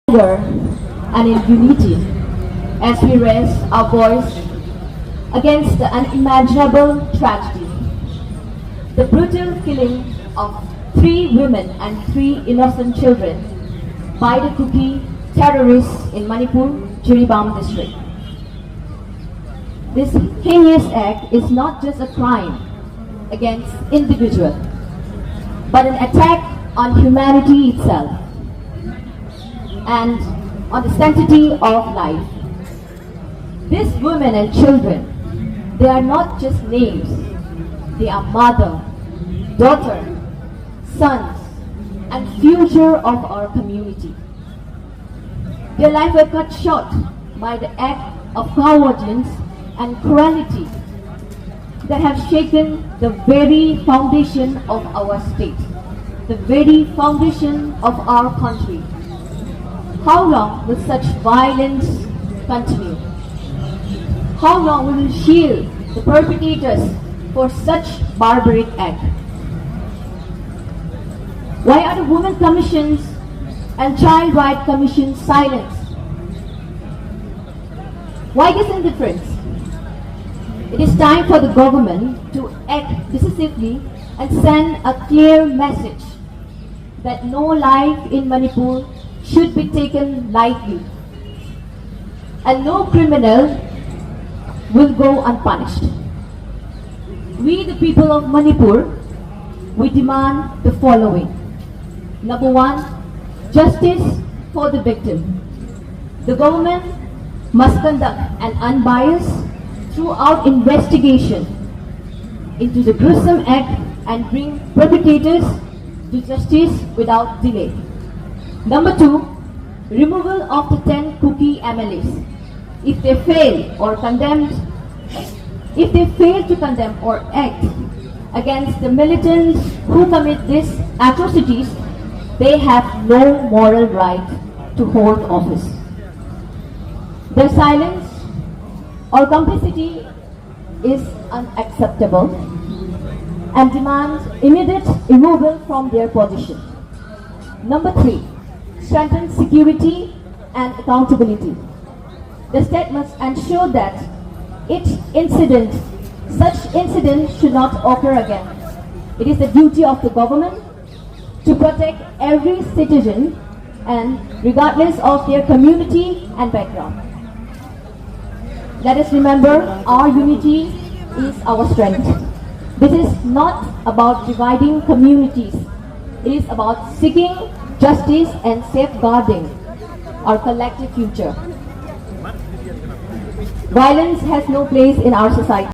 and in unity as we raise our voice against the unimaginable tragedy, the brutal killing of 3 women and 3 innocent children by the Kuki terrorists in Manipur, Jiribam district. This heinous act is not just a crime against individuals, but an attack on humanity itself and on the sanctity of life. These women and children, they are not just names, they are mother, daughter, sons, and future of our community. Their lives were cut short by the act of cowardice and cruelty that have shaken the very foundation of our state, the very foundation of our country. How long will such violence continue? How long will we shield the perpetrators for such barbaric act? Why are the Women Commissions and Child Rights Commissions silent? Why this indifference? It is time for the government to act decisively and send a clear message that no life in Manipur should be taken lightly, and no criminal will go unpunished. We, the people of Manipur, we demand the following. Number 1, justice for the victim. The government must conduct an unbiased, throughout investigation into the gruesome act and bring perpetrators to justice without delay. Number 2, removal of the 10 Kuki MLAs. If they fail to condemn or act against the militants who commit these atrocities, they have no moral right to hold office. Their silence or complicity is unacceptable and demands immediate removal from their position. Number 3, strengthen security and accountability. The state must ensure that such incidents should not occur again. It is the duty of the government to protect every citizen and regardless of their community and background. Let us remember our unity is our strength. This is not about dividing communities. It is about seeking justice and safeguarding our collective future. Violence has no place in our society.